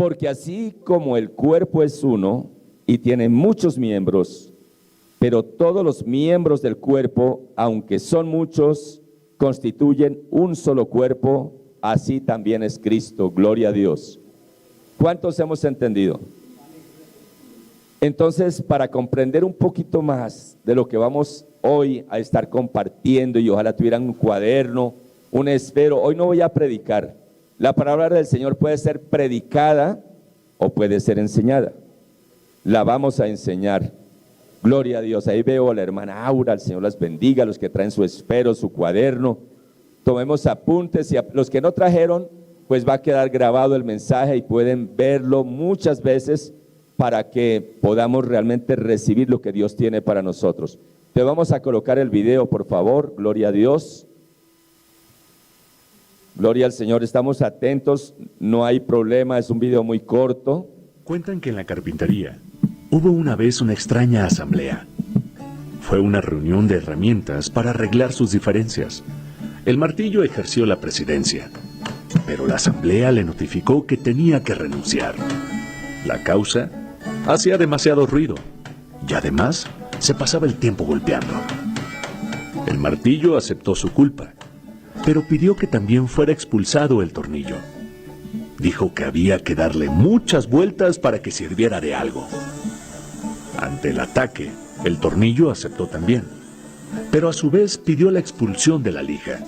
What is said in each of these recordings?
Porque así como el cuerpo es uno y tiene muchos miembros, pero todos los miembros del cuerpo, aunque son muchos, constituyen un solo cuerpo, así también es Cristo. Gloria a Dios. ¿Cuántos hemos entendido? Entonces, para comprender un poquito más de lo que vamos hoy a estar compartiendo, y ojalá tuvieran un cuaderno, un esfero, hoy no voy a predicar. La palabra del Señor puede ser predicada o puede ser enseñada. La vamos a enseñar. Gloria a Dios. Ahí veo a la hermana Aura, el Señor las bendiga, los que traen su esfero, su cuaderno. Tomemos apuntes, y los que no trajeron, pues va a quedar grabado el mensaje y pueden verlo muchas veces para que podamos realmente recibir lo que Dios tiene para nosotros. Te vamos a colocar el video, por favor. Gloria a Dios. Gloria al Señor. Estamos atentos, no hay problema, es un video muy corto. Cuentan que en la carpintería hubo una vez una extraña asamblea. Fue una reunión de herramientas para arreglar sus diferencias. El martillo ejerció la presidencia, pero la asamblea le notificó que tenía que renunciar. La causa: hacía demasiado ruido y además se pasaba el tiempo golpeando. El martillo aceptó su culpa, pero pidió que también fuera expulsado el tornillo. Dijo que había que darle muchas vueltas para que sirviera de algo. Ante el ataque, el tornillo aceptó también, pero a su vez pidió la expulsión de la lija.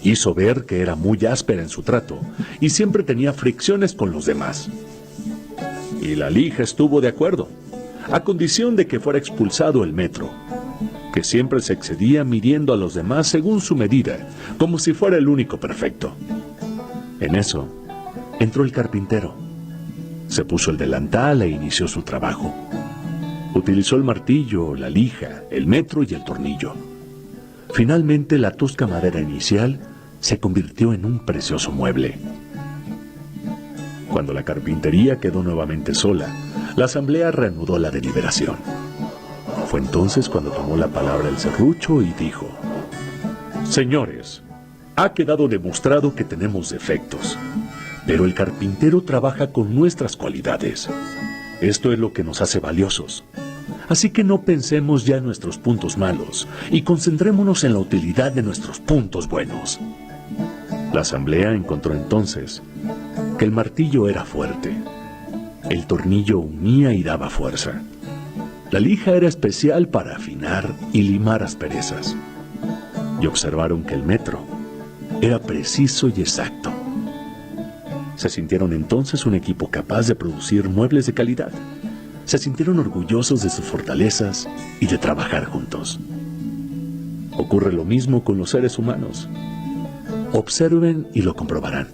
Hizo ver que era muy áspera en su trato y siempre tenía fricciones con los demás. Y la lija estuvo de acuerdo, a condición de que fuera expulsado el metro, que siempre se excedía midiendo a los demás según su medida, como si fuera el único perfecto. En eso, entró el carpintero. Se puso el delantal e inició su trabajo. Utilizó el martillo, la lija, el metro y el tornillo. Finalmente, la tosca madera inicial se convirtió en un precioso mueble. Cuando la carpintería quedó nuevamente sola, la asamblea reanudó la deliberación. Fue entonces cuando tomó la palabra el serrucho y dijo: «Señores, ha quedado demostrado que tenemos defectos, pero el carpintero trabaja con nuestras cualidades. Esto es lo que nos hace valiosos. Así que no pensemos ya en nuestros puntos malos y concentrémonos en la utilidad de nuestros puntos buenos». La asamblea encontró entonces que el martillo era fuerte, el tornillo unía y daba fuerza, la lija era especial para afinar y limar asperezas, y observaron que el metro era preciso y exacto. Se sintieron entonces un equipo capaz de producir muebles de calidad. Se sintieron orgullosos de sus fortalezas y de trabajar juntos. Ocurre lo mismo con los seres humanos. Observen y lo comprobarán.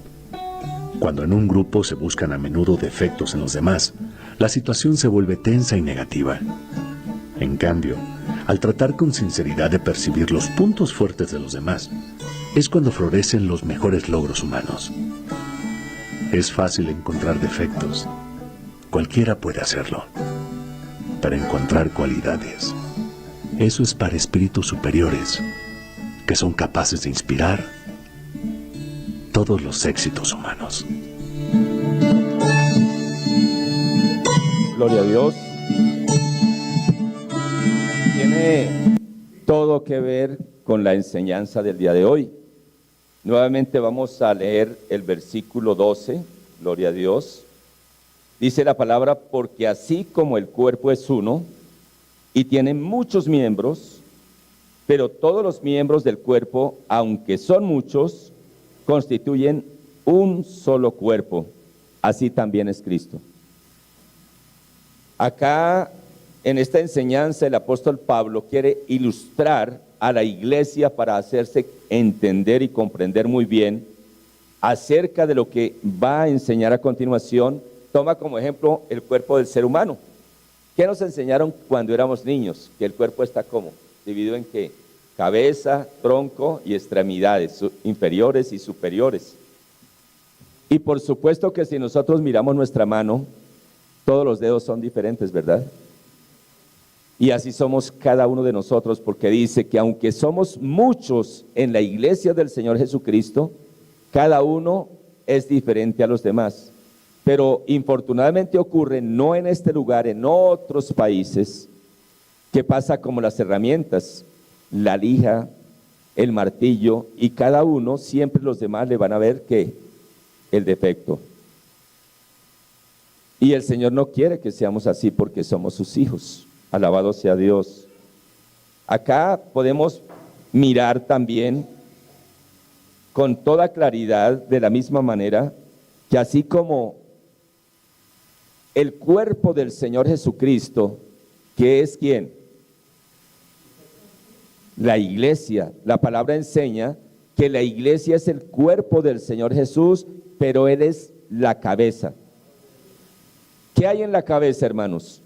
Cuando en un grupo se buscan a menudo defectos en los demás, la situación se vuelve tensa y negativa. En cambio, al tratar con sinceridad de percibir los puntos fuertes de los demás, es cuando florecen los mejores logros humanos. Es fácil encontrar defectos. Cualquiera puede hacerlo. Pero encontrar cualidades, eso es para espíritus superiores, que son capaces de inspirar todos los éxitos humanos. Gloria a Dios. Tiene todo que ver con la enseñanza del día de hoy. Nuevamente vamos a leer el versículo 12, gloria a Dios. Dice la palabra: porque así como el cuerpo es uno y tiene muchos miembros, pero todos los miembros del cuerpo, aunque son muchos, constituyen un solo cuerpo, así también es Cristo. Acá, en esta enseñanza, el apóstol Pablo quiere ilustrar a la iglesia para hacerse entender y comprender muy bien acerca de lo que va a enseñar a continuación. Toma como ejemplo el cuerpo del ser humano. ¿Qué nos enseñaron cuando éramos niños? Que el cuerpo está ¿cómo? Dividido en ¿qué? Cabeza, tronco y extremidades, inferiores y superiores. Y por supuesto que si nosotros miramos nuestra mano, todos los dedos son diferentes, ¿verdad? Y así somos cada uno de nosotros, porque dice que aunque somos muchos en la iglesia del Señor Jesucristo, cada uno es diferente a los demás. Pero infortunadamente ocurre, no en este lugar, en otros países, que pasa como las herramientas, la lija, el martillo, y cada uno, siempre los demás le van a ver que el defecto. Y el Señor no quiere que seamos así porque somos sus hijos. Alabado sea Dios. Acá podemos mirar también con toda claridad, de la misma manera, que así como el cuerpo del Señor Jesucristo, que es ¿quién? La iglesia. La palabra enseña que la iglesia es el cuerpo del Señor Jesús, pero Él es la cabeza. ¿Qué hay en la cabeza, hermanos?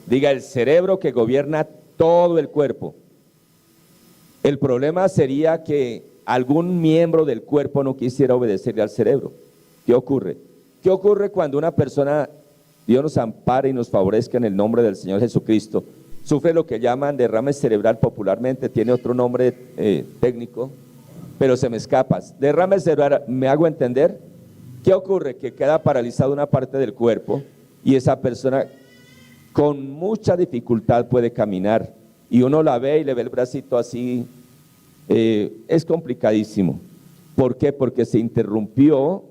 Diga, el cerebro que gobierna todo el cuerpo. El problema sería que algún miembro del cuerpo no quisiera obedecerle al cerebro. ¿Qué ocurre? ¿Qué ocurre cuando una persona, Dios nos ampare y nos favorezca en el nombre del Señor Jesucristo, sufre lo que llaman derrame cerebral popularmente, tiene otro nombre técnico, pero se me escapa? Derrame cerebral, ¿me hago entender? ¿Qué ocurre? Que queda paralizada una parte del cuerpo y esa persona con mucha dificultad puede caminar, y uno la ve y le ve el bracito así, es complicadísimo. ¿Por qué? Porque se interrumpió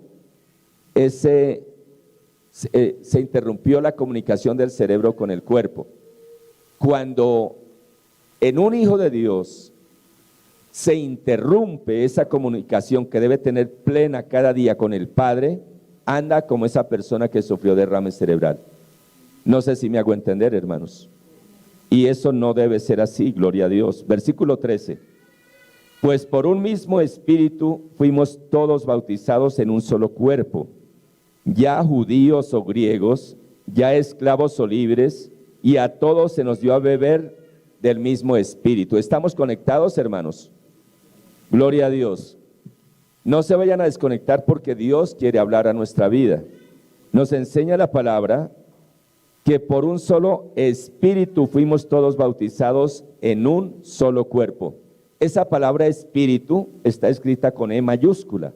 la comunicación del cerebro con el cuerpo. Cuando en un hijo de Dios se interrumpe esa comunicación que debe tener plena cada día con el Padre, anda como esa persona que sufrió derrame cerebral. No sé si me hago entender, hermanos. Y eso no debe ser así, gloria a Dios. Versículo 13. Pues por un mismo espíritu fuimos todos bautizados en un solo cuerpo, ya judíos o griegos, ya esclavos o libres, y a todos se nos dio a beber del mismo espíritu. ¿Estamos conectados, hermanos? Gloria a Dios. No se vayan a desconectar porque Dios quiere hablar a nuestra vida. Nos enseña la palabra que por un solo espíritu fuimos todos bautizados en un solo cuerpo. Esa palabra espíritu está escrita con E mayúscula.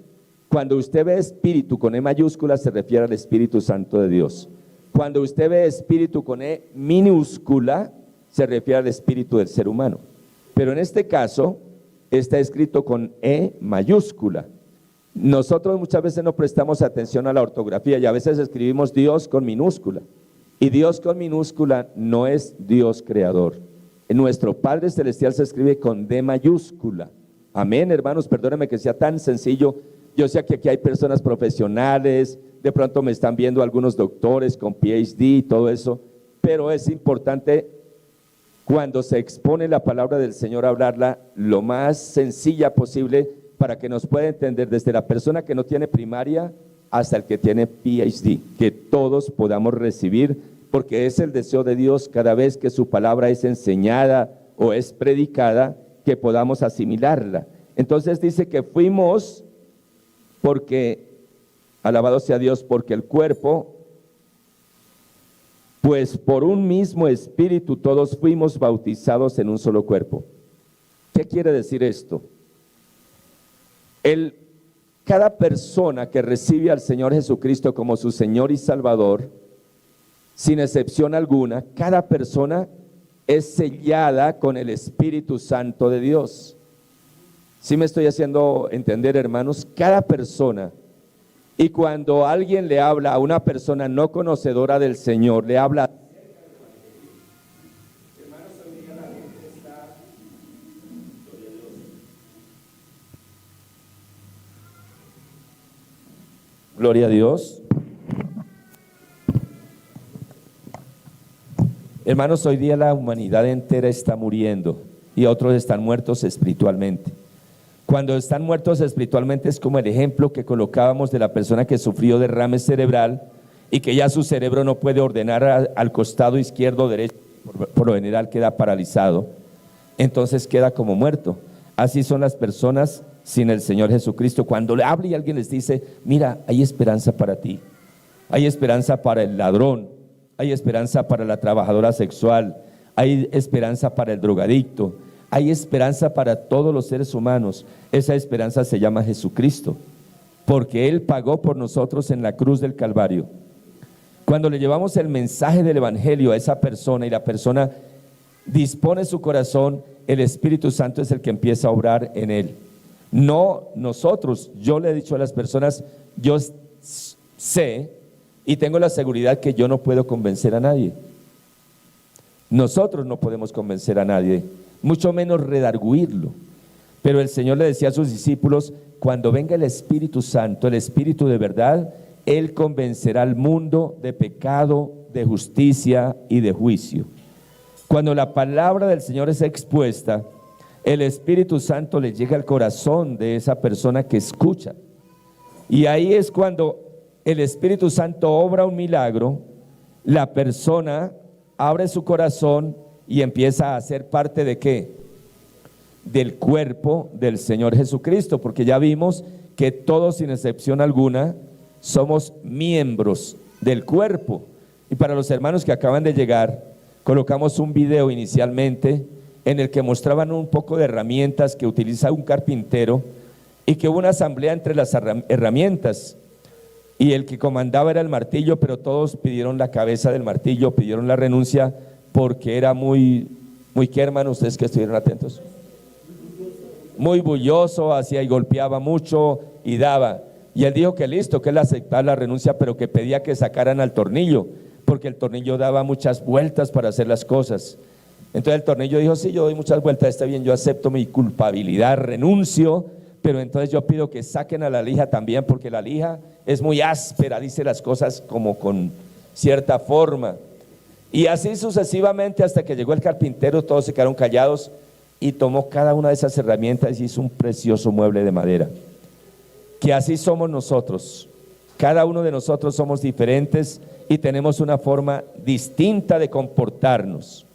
Cuando usted ve espíritu con E mayúscula se refiere al Espíritu Santo de Dios. Cuando usted ve espíritu con E minúscula se refiere al espíritu del ser humano. Pero en este caso está escrito con E mayúscula. Nosotros muchas veces no prestamos atención a la ortografía y a veces escribimos Dios con minúscula. Y Dios con minúscula no es Dios creador. Nuestro Padre Celestial se escribe con D mayúscula. Amén, hermanos, perdónenme que sea tan sencillo. Yo sé que aquí hay personas profesionales, de pronto me están viendo algunos doctores con PhD y todo eso, pero es importante cuando se expone la palabra del Señor hablarla lo más sencilla posible para que nos pueda entender desde la persona que no tiene primaria hasta el que tiene PhD, que todos podamos recibir, porque es el deseo de Dios cada vez que su palabra es enseñada o es predicada, que podamos asimilarla. Entonces dice que fuimos porque, alabado sea Dios, porque el cuerpo, pues por un mismo espíritu todos fuimos bautizados en un solo cuerpo. ¿Qué quiere decir esto? Cada persona que recibe al Señor Jesucristo como su Señor y Salvador, sin excepción alguna, cada persona es sellada con el Espíritu Santo de Dios. ¿Sí me estoy haciendo entender, hermanos? Cada persona. Y cuando alguien le habla a una persona no conocedora del Señor, le habla. Gloria a Dios. Hermanos, hoy día la humanidad entera está muriendo y otros están muertos espiritualmente. Cuando están muertos espiritualmente es como el ejemplo que colocábamos de la persona que sufrió derrame cerebral y que ya su cerebro no puede ordenar al costado izquierdo o derecho, por lo general queda paralizado, entonces queda como muerto. Así son las personas sin el Señor Jesucristo. Cuando le habla y alguien les dice, mira, hay esperanza para ti, hay esperanza para el ladrón, hay esperanza para la trabajadora sexual, hay esperanza para el drogadicto, hay esperanza para todos los seres humanos. Esa esperanza se llama Jesucristo. porque Él pagó por nosotros en la cruz del Calvario. Cuando le llevamos el mensaje del Evangelio a esa persona y la persona dispone su corazón, el Espíritu Santo es el que empieza a obrar en él. No nosotros. Yo le he dicho a las personas, yo sé y tengo la seguridad que yo no puedo convencer a nadie. Nosotros no podemos convencer a nadie, mucho menos redarguirlo. Pero el Señor le decía a sus discípulos, cuando venga el Espíritu Santo, el Espíritu de verdad, Él convencerá al mundo de pecado, de justicia y de juicio. Cuando la palabra del Señor es expuesta, el Espíritu Santo le llega al corazón de esa persona que escucha. Y ahí es cuando el Espíritu Santo obra un milagro, la persona abre su corazón y empieza a ser parte ¿de qué? Del cuerpo del Señor Jesucristo, porque ya vimos que todos sin excepción alguna somos miembros del cuerpo. Y para los hermanos que acaban de llegar, colocamos un video inicialmente en el que mostraban un poco de herramientas que utiliza un carpintero y que hubo una asamblea entre las herramientas y el que comandaba era el martillo, pero todos pidieron la cabeza del martillo, pidieron la renuncia porque era muy ¿qué, hermano? Ustedes que estuvieron atentos, muy bulloso, hacía y golpeaba mucho y daba. Y él dijo que listo, que él aceptaba la renuncia, pero que pedía que sacaran al tornillo, porque el tornillo daba muchas vueltas para hacer las cosas. Entonces el tornillo dijo, sí, yo doy muchas vueltas, está bien, yo acepto mi culpabilidad, renuncio, pero entonces yo pido que saquen a la lija también, porque la lija es muy áspera, dice las cosas como con cierta forma. Y así sucesivamente hasta que llegó el carpintero, todos se quedaron callados y tomó cada una de esas herramientas y hizo un precioso mueble de madera. Que así somos nosotros, cada uno de nosotros somos diferentes y tenemos una forma distinta de comportarnos,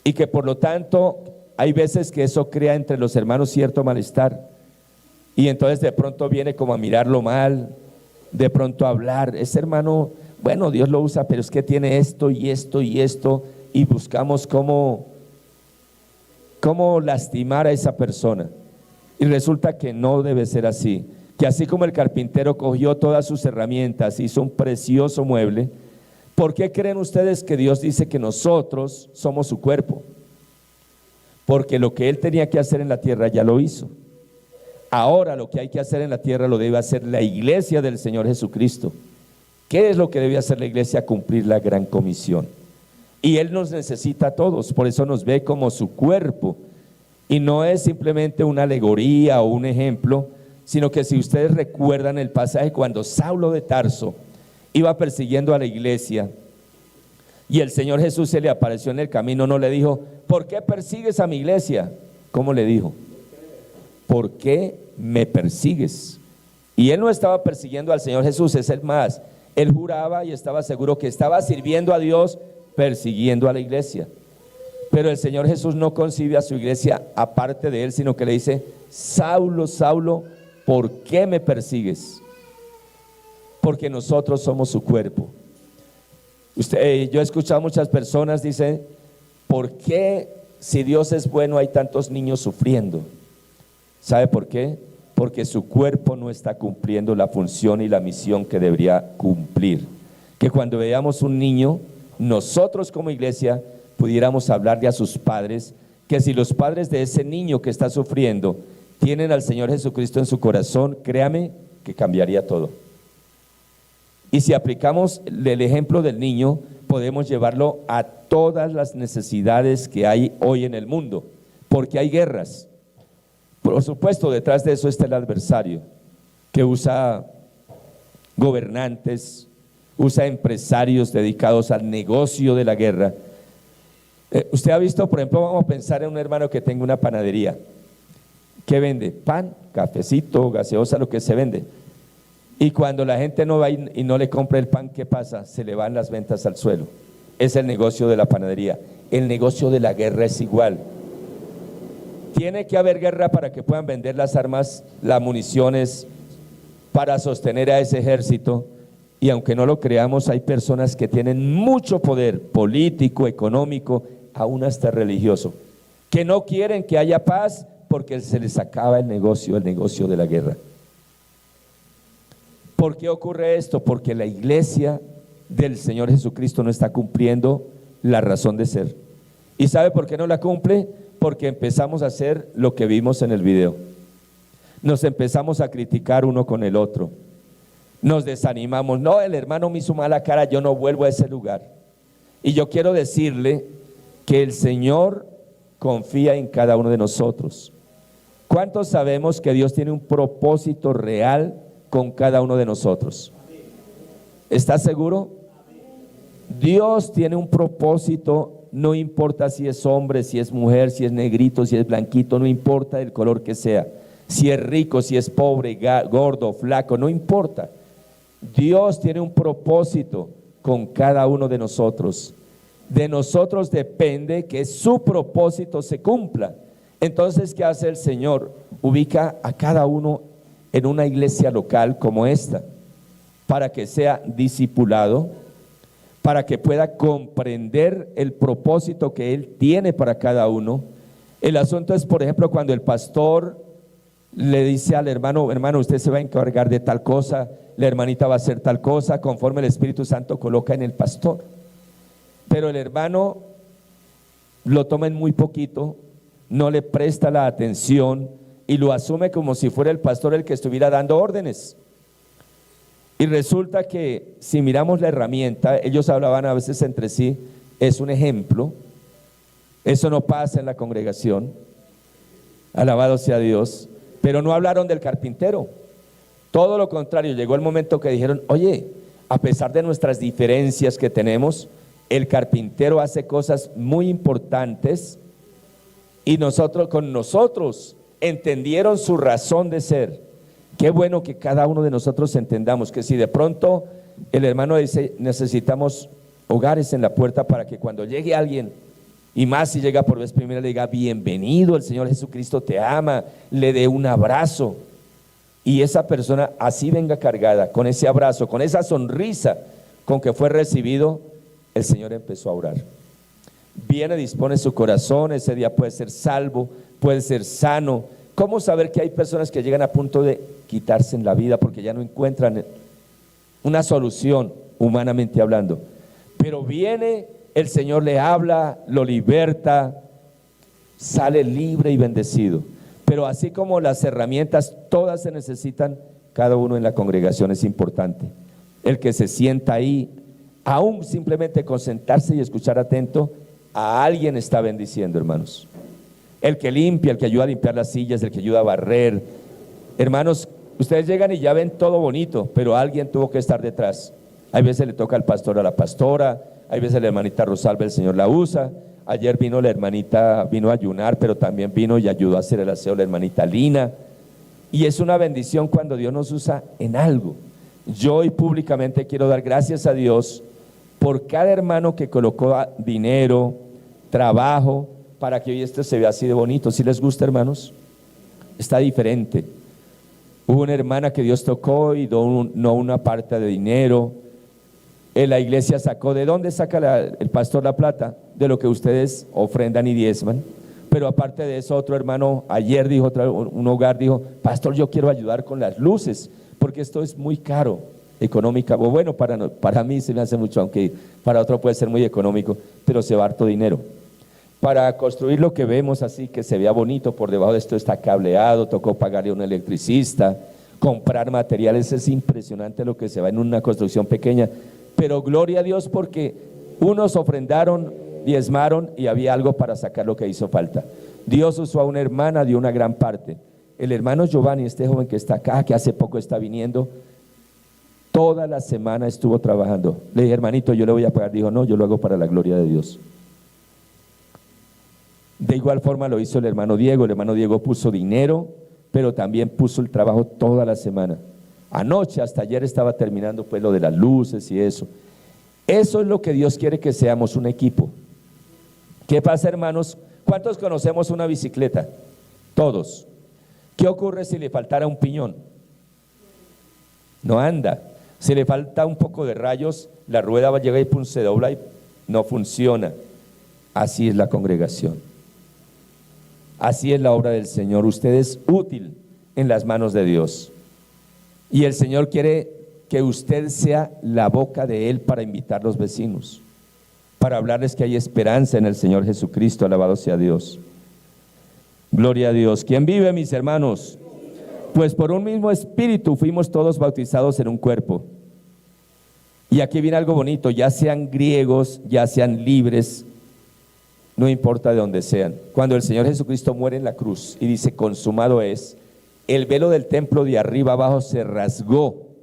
y que por lo tanto hay veces que eso crea entre los hermanos cierto malestar, y entonces de pronto viene como a mirarlo mal, de pronto a hablar, ese hermano, bueno, Dios lo usa, pero es que tiene esto y esto y esto, y buscamos cómo lastimar a esa persona, y resulta que no debe ser así. Que así como el carpintero cogió todas sus herramientas, hizo un precioso mueble, ¿por qué creen ustedes que Dios dice que nosotros somos su cuerpo? Porque lo que Él tenía que hacer en la tierra ya lo hizo. Ahora lo que hay que hacer en la tierra lo debe hacer la iglesia del Señor Jesucristo. ¿Qué es lo que debe hacer la iglesia? Cumplir la gran comisión. Y Él nos necesita a todos, por eso nos ve como su cuerpo. Y no es simplemente una alegoría o un ejemplo, sino que si ustedes recuerdan el pasaje cuando Saulo de Tarso iba persiguiendo a la iglesia y el Señor Jesús se le apareció en el camino, no le dijo, ¿por qué persigues a mi iglesia? ¿Cómo le dijo? ¿Por qué me persigues? Y él no estaba persiguiendo al Señor Jesús, es el más, él juraba y estaba seguro que estaba sirviendo a Dios persiguiendo a la iglesia. Pero el Señor Jesús no concibe a su iglesia aparte de él, sino que le dice, Saulo, Saulo, ¿por qué me persigues? Porque nosotros somos su cuerpo. Yo he escuchado a muchas personas, dicen, ¿por qué si Dios es bueno hay tantos niños sufriendo? ¿Sabe por qué? Porque su cuerpo no está cumpliendo la función y la misión que debería cumplir. Que cuando veamos un niño, nosotros como iglesia pudiéramos hablarle a sus padres, que si los padres de ese niño que está sufriendo tienen al Señor Jesucristo en su corazón, créame que cambiaría todo. Y si aplicamos el ejemplo del niño, podemos llevarlo a todas las necesidades que hay hoy en el mundo, porque hay guerras. Por supuesto, detrás de eso está el adversario, que usa gobernantes, usa empresarios dedicados al negocio de la guerra. Usted ha visto, por ejemplo, vamos a pensar en un hermano que tenga una panadería. ¿Qué vende? Pan, cafecito, gaseosa, lo que se vende. Y cuando la gente no va y no le compra el pan, ¿qué pasa? Se le van las ventas al suelo. Es el negocio de la panadería. El negocio de la guerra es igual. Tiene que haber guerra para que puedan vender las armas, las municiones, para sostener a ese ejército. Y aunque no lo creamos, hay personas que tienen mucho poder político, económico, aún hasta religioso, que no quieren que haya paz porque se les acaba el negocio de la guerra. ¿Por qué ocurre esto? Porque la iglesia del Señor Jesucristo no está cumpliendo la razón de ser. ¿Y sabe por qué no la cumple? Porque empezamos a hacer lo que vimos en el video. Nos empezamos a criticar uno con el otro. Nos desanimamos. No, el hermano me hizo mala cara, yo no vuelvo a ese lugar. Y yo quiero decirle que el Señor confía en cada uno de nosotros. ¿Cuántos sabemos que Dios tiene un propósito real con cada uno de nosotros? ¿Estás seguro? Dios tiene un propósito, no importa si es hombre, si es mujer, si es negrito, si es blanquito, no importa el color que sea, si es rico, si es pobre, gordo, flaco, no importa. Dios tiene un propósito con cada uno de nosotros. De nosotros depende que su propósito se cumpla. Entonces, ¿qué hace el Señor? Ubica a cada uno en una iglesia local como esta, para que sea discipulado, para que pueda comprender el propósito que Él tiene para cada uno. El asunto es, por ejemplo, cuando el pastor le dice al hermano, hermano, usted se va a encargar de tal cosa, la hermanita va a hacer tal cosa, conforme el Espíritu Santo coloca en el pastor. Pero el hermano lo toma en muy poquito, no le presta la atención y lo asume como si fuera el pastor el que estuviera dando órdenes. Y resulta que si miramos la herramienta, ellos hablaban a veces entre sí, es un ejemplo. Eso no pasa en la congregación, alabado sea Dios. Pero no hablaron del carpintero, todo lo contrario. Llegó el momento que dijeron, oye, a pesar de nuestras diferencias que tenemos, el carpintero hace cosas muy importantes y con nosotros entendieron su razón de ser. Qué bueno que cada uno de nosotros entendamos que si de pronto el hermano dice, necesitamos hogares en la puerta para que cuando llegue alguien, y más si llega por vez primera, le diga, bienvenido, el Señor Jesucristo te ama, le dé un abrazo, y esa persona así venga cargada, con ese abrazo, con esa sonrisa con que fue recibido, el Señor empezó a orar. Viene, dispone su corazón, ese día puede ser salvo, puede ser sano. ¿Cómo saber que hay personas que llegan a punto de quitarse en la vida porque ya no encuentran una solución, humanamente hablando? Pero viene, el Señor le habla, lo liberta, sale libre y bendecido. Pero así como las herramientas, todas se necesitan, cada uno en la congregación es importante. El que se sienta ahí, aún simplemente con sentarse y escuchar atento, a alguien está bendiciendo, hermanos. El que limpia, el que ayuda a limpiar las sillas, el que ayuda a barrer. Hermanos, ustedes llegan y ya ven todo bonito, pero alguien tuvo que estar detrás. Hay veces le toca al pastor, a la pastora, hay veces la hermanita Rosalba, el Señor la usa. Ayer vino la hermanita, vino a ayunar, pero también vino y ayudó a hacer el aseo la hermanita Lina. Y es una bendición cuando Dios nos usa en algo. Yo hoy públicamente quiero dar gracias a Dios por cada hermano que colocó dinero, trabajo, para que hoy esto se vea así de bonito. ¿Sí les gusta, hermanos? Está diferente. Hubo una hermana que Dios tocó y donó una parte de dinero. La iglesia sacó, ¿de dónde saca el pastor la plata? De lo que ustedes ofrendan y diezman. Pero aparte de eso, otro hermano ayer dijo, un hogar dijo, pastor, yo quiero ayudar con las luces, porque esto es muy caro, económica. Bueno, para mí se me hace mucho, aunque para otro puede ser muy económico, pero se va harto dinero. Para construir lo que vemos así, que se vea bonito, por debajo de esto está cableado, tocó pagarle a un electricista, comprar materiales, es impresionante lo que se va en una construcción pequeña. Pero gloria a Dios porque unos ofrendaron, diezmaron y había algo para sacar lo que hizo falta. Dios usó a una hermana, dio una gran parte. El hermano Giovanni, este joven que está acá, que hace poco está viniendo, toda la semana estuvo trabajando. Le dije, hermanito, yo le voy a pagar. Dijo, no, yo lo hago para la gloria de Dios. De igual forma lo hizo el hermano Diego. El hermano Diego puso dinero, pero también puso el trabajo toda la semana. Anoche, hasta ayer estaba terminando pues lo de las luces y eso. Eso es lo que Dios quiere que seamos, un equipo. ¿Qué pasa, hermanos? ¿Cuántos conocemos una bicicleta? Todos. ¿Qué ocurre si le faltara un piñón? No anda. Si le falta un poco de rayos, la rueda va a llegar y pum, se dobla y no funciona. Así es la congregación. Así es la obra del Señor. Usted es útil en las manos de Dios. Y el Señor quiere que usted sea la boca de Él para invitar a los vecinos, para hablarles que hay esperanza en el Señor Jesucristo. Alabado sea Dios. Gloria a Dios. ¿Quién vive, mis hermanos? Pues por un mismo espíritu fuimos todos bautizados en un cuerpo. Y aquí viene algo bonito, ya sean griegos, ya sean libres, no importa de dónde sean. Cuando el Señor Jesucristo muere en la cruz y dice consumado es, el velo del templo de arriba abajo se rasgó.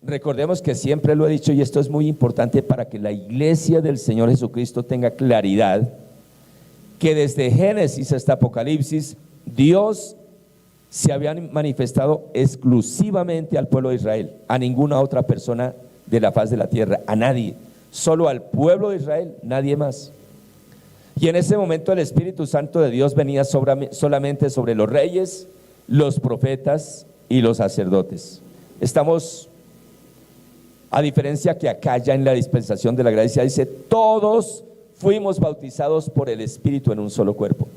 Recordemos que siempre lo he dicho, y esto es muy importante para que la iglesia del Señor Jesucristo tenga claridad, que desde Génesis hasta Apocalipsis, Dios se había manifestado exclusivamente al pueblo de Israel, a ninguna otra persona de la faz de la tierra, a nadie, solo al pueblo de Israel, nadie más. Y en ese momento el Espíritu Santo de Dios venía solamente sobre los reyes, los profetas y los sacerdotes. Estamos, a diferencia que acá ya en la dispensación de la gracia dice, todos fuimos bautizados por el Espíritu en un solo cuerpo.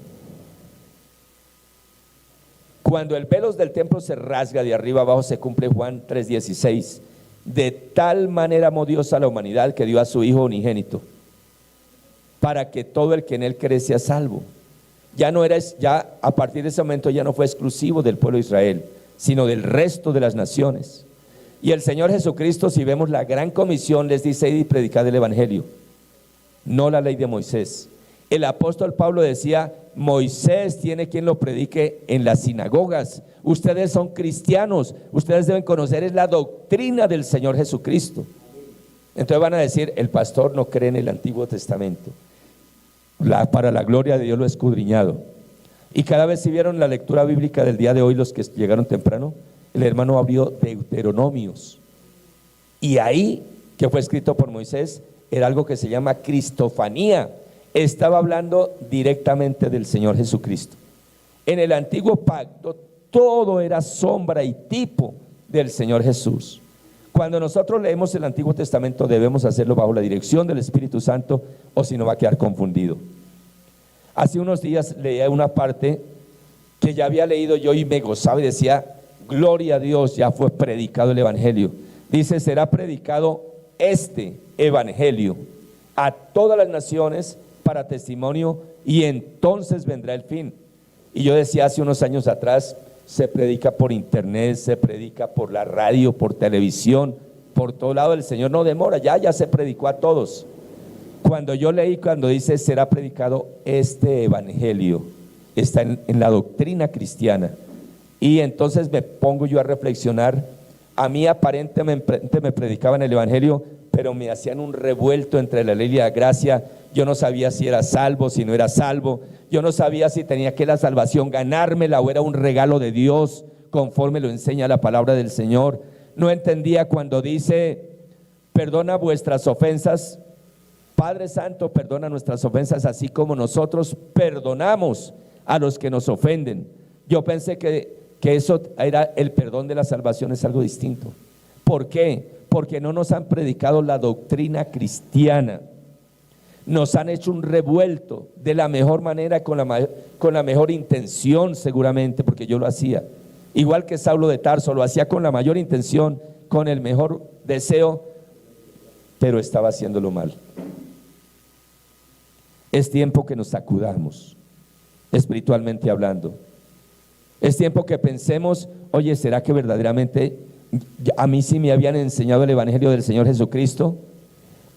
Cuando el velo del templo se rasga de arriba abajo, se cumple Juan 3:16. De tal manera amó Dios a la humanidad que dio a su Hijo unigénito, para que todo el que en Él cree sea salvo. Ya a partir de ese momento ya no fue exclusivo del pueblo de Israel, sino del resto de las naciones. Y el Señor Jesucristo, si vemos la gran comisión, les dice: id y predicad el evangelio, no la ley de Moisés. El apóstol Pablo decía: Moisés tiene quien lo predique en las sinagogas. Ustedes son cristianos, ustedes deben conocer es la doctrina del Señor Jesucristo. Entonces van a decir: el pastor no cree en el Antiguo Testamento. Para la gloria de Dios lo he escudriñado. Y cada vez, si vieron la lectura bíblica del día de hoy, los que llegaron temprano, el hermano abrió Deuteronomios, y ahí, que fue escrito por Moisés, era algo que se llama cristofanía. Estaba hablando directamente del Señor Jesucristo. En el antiguo pacto todo era sombra y tipo del Señor Jesús. Cuando nosotros leemos el Antiguo Testamento debemos hacerlo bajo la dirección del Espíritu Santo, o si no va a quedar confundido. Hace unos días leía una parte que ya había leído yo y me gozaba y decía: gloria a Dios, ya fue predicado el evangelio. Dice: será predicado este evangelio a todas las naciones para testimonio, y entonces vendrá el fin. Y yo decía hace unos años atrás: se predica por internet, se predica por la radio, por televisión, por todo lado. El Señor no demora, ya se predicó a todos. Cuando yo leí, cuando dice será predicado este evangelio, está en la doctrina cristiana. Y entonces me pongo yo a reflexionar. A mí aparentemente me predicaban el evangelio, pero me hacían un revuelto entre la ley y la gracia. Yo no sabía si era salvo, si no era salvo. Yo no sabía si tenía que la salvación ganármela o era un regalo de Dios, conforme lo enseña la palabra del Señor. No entendía cuando dice: perdona vuestras ofensas. Padre Santo, perdona nuestras ofensas, así como nosotros perdonamos a los que nos ofenden. Yo pensé que eso era el perdón de la salvación, es algo distinto. ¿Por qué? Porque no nos han predicado la doctrina cristiana. Nos han hecho un revuelto de la mejor manera, con la mejor intención seguramente, porque yo lo hacía. Igual que Saulo de Tarso, lo hacía con la mayor intención, con el mejor deseo, pero estaba haciéndolo mal. Es tiempo que nos sacudamos, espiritualmente hablando. Es tiempo que pensemos: oye, ¿será que verdaderamente a mí sí me habían enseñado el evangelio del Señor Jesucristo?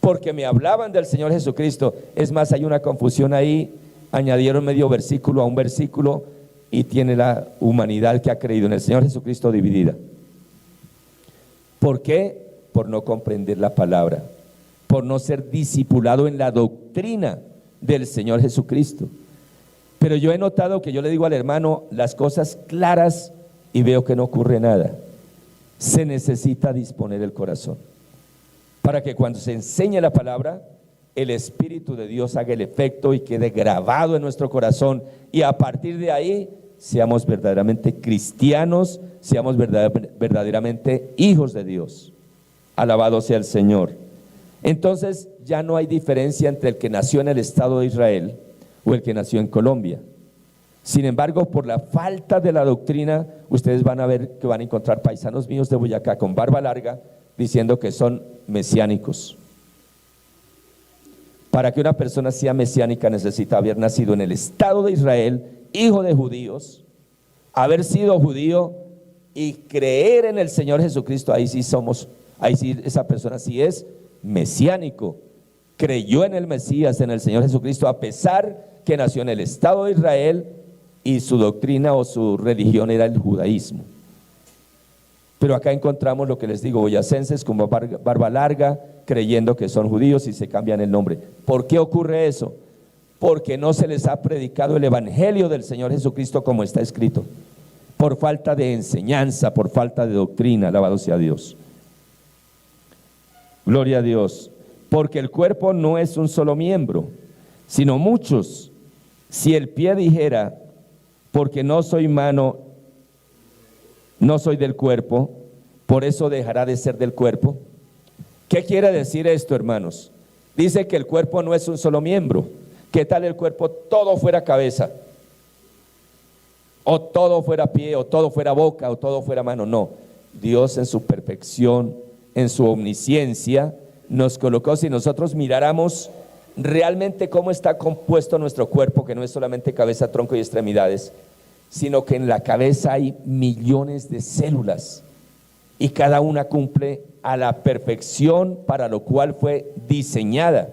Porque me hablaban del Señor Jesucristo. Es más, hay una confusión ahí. Añadieron medio versículo a un versículo y tiene la humanidad que ha creído en el Señor Jesucristo dividida. ¿Por qué? Por no comprender la palabra, por no ser discipulado en la doctrina del Señor Jesucristo. Pero yo he notado que yo le digo al hermano las cosas claras y veo que no ocurre nada. Se necesita disponer el corazón para que cuando se enseñe la palabra, el Espíritu de Dios haga el efecto y quede grabado en nuestro corazón, y a partir de ahí seamos verdaderamente cristianos, seamos verdaderamente hijos de Dios. Alabado sea el Señor. Entonces ya no hay diferencia entre el que nació en el Estado de Israel o el que nació en Colombia. Sin embargo, por la falta de la doctrina, ustedes van a ver que van a encontrar paisanos míos de Boyacá con barba larga, diciendo que son mesiánicos. Para que una persona sea mesiánica necesita haber nacido en el Estado de Israel, hijo de judíos, haber sido judío y creer en el Señor Jesucristo. Ahí sí esa persona sí es mesiánico. Creyó en el Mesías, en el Señor Jesucristo, a pesar que nació en el Estado de Israel y su doctrina o su religión era el judaísmo. Pero acá encontramos lo que les digo, boyacenses con barba larga, creyendo que son judíos y se cambian el nombre. ¿Por qué ocurre eso? Porque no se les ha predicado el evangelio del Señor Jesucristo como está escrito. Por falta de enseñanza, por falta de doctrina, alabado sea Dios. Gloria a Dios. Porque el cuerpo no es un solo miembro, sino muchos. Si el pie dijera, porque no soy mano, no soy del cuerpo, por eso dejará de ser del cuerpo. ¿Qué quiere decir esto, hermanos? Dice que el cuerpo no es un solo miembro. ¿Qué tal el cuerpo todo fuera cabeza? O todo fuera pie, o todo fuera boca, o todo fuera mano. No, Dios en su perfección, en su omnisciencia, nos colocó. Si nosotros miráramos realmente cómo está compuesto nuestro cuerpo, que no es solamente cabeza, tronco y extremidades, sino que en la cabeza hay millones de células y cada una cumple a la perfección para lo cual fue diseñada.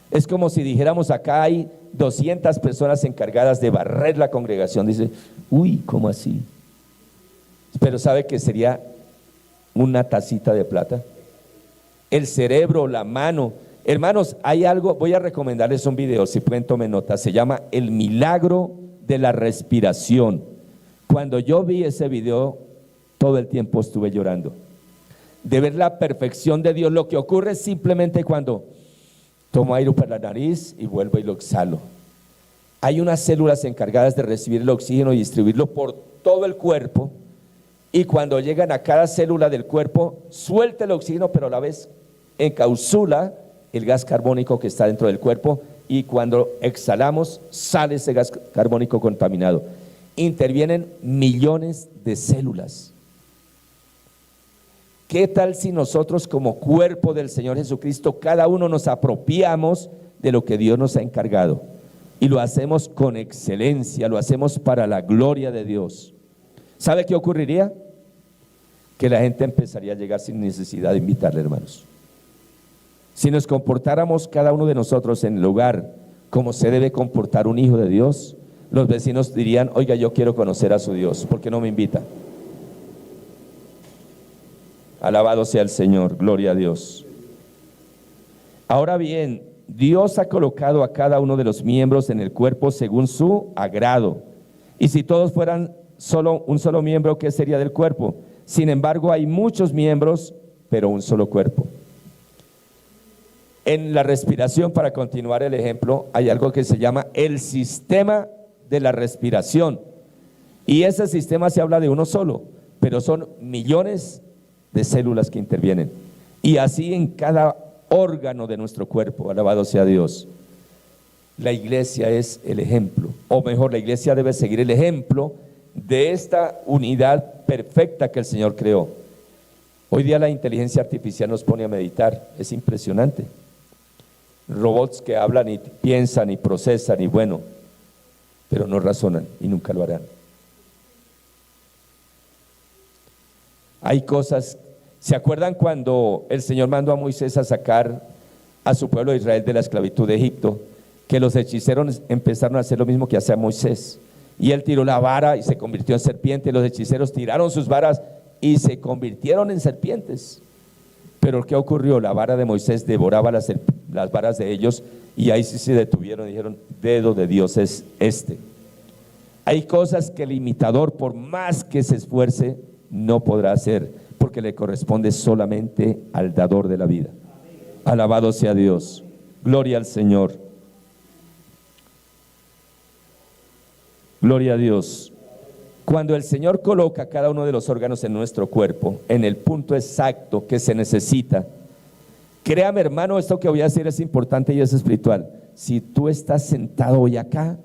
Es como si dijéramos, acá hay 200 personas encargadas de barrer la congregación. Dice, uy, ¿cómo así? Pero ¿sabe que sería una tacita de plata? El cerebro, la mano. Hermanos, hay algo, voy a recomendarles un video, si pueden tomen nota, se llama El Milagro de la Respiración. Cuando yo vi ese video, todo el tiempo estuve llorando, de ver la perfección de Dios. Lo que ocurre es simplemente cuando tomo aire por la nariz y vuelvo y lo exhalo. Hay unas células encargadas de recibir el oxígeno y distribuirlo por todo el cuerpo, y cuando llegan a cada célula del cuerpo, suelta el oxígeno, pero a la vez encapsula el gas carbónico que está dentro del cuerpo, y cuando exhalamos sale ese gas carbónico contaminado. Intervienen millones de células. ¿Qué tal si nosotros como cuerpo del Señor Jesucristo, cada uno nos apropiamos de lo que Dios nos ha encargado y lo hacemos con excelencia, lo hacemos para la gloria de Dios? ¿Sabe qué ocurriría? Que la gente empezaría a llegar sin necesidad de invitarle, hermanos. Si nos comportáramos cada uno de nosotros en el hogar como se debe comportar un hijo de Dios, los vecinos dirían, oiga, yo quiero conocer a su Dios, ¿por qué no me invita? Alabado sea el Señor, gloria a Dios. Ahora bien, Dios ha colocado a cada uno de los miembros en el cuerpo según su agrado. Y si todos fueran un solo miembro, ¿qué sería del cuerpo? Sin embargo, hay muchos miembros, pero un solo cuerpo. En la respiración, para continuar el ejemplo, hay algo que se llama el sistema de la respiración. Y ese sistema se habla de uno solo, pero son millones de células que intervienen. Y así en cada órgano de nuestro cuerpo, alabado sea Dios. La iglesia es el ejemplo, o mejor, la iglesia debe seguir el ejemplo de esta unidad perfecta que el Señor creó. Hoy día la inteligencia artificial nos pone a meditar, es impresionante. Robots que hablan y piensan y procesan y bueno, pero no razonan y nunca lo harán. Hay cosas, ¿se acuerdan cuando el Señor mandó a Moisés a sacar a su pueblo de Israel de la esclavitud de Egipto? Que los hechiceros empezaron a hacer lo mismo que hacía Moisés, y él tiró la vara y se convirtió en serpiente. Los hechiceros tiraron sus varas y se convirtieron en serpientes. Pero ¿qué ocurrió? La vara de Moisés devoraba las varas de ellos, y ahí sí se detuvieron y dijeron, dedo de Dios es este. Hay cosas que el imitador, por más que se esfuerce, no podrá hacer, porque le corresponde solamente al dador de la vida. Alabado sea Dios, gloria al Señor, gloria a Dios. Cuando el Señor coloca cada uno de los órganos en nuestro cuerpo en el punto exacto que se necesita, créame, hermano, esto que voy a decir es importante y es espiritual. Si tú estás sentado hoy acá,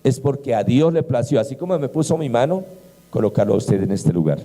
es porque a Dios le plació, así como me puso mi mano, colocarlo a usted en este lugar.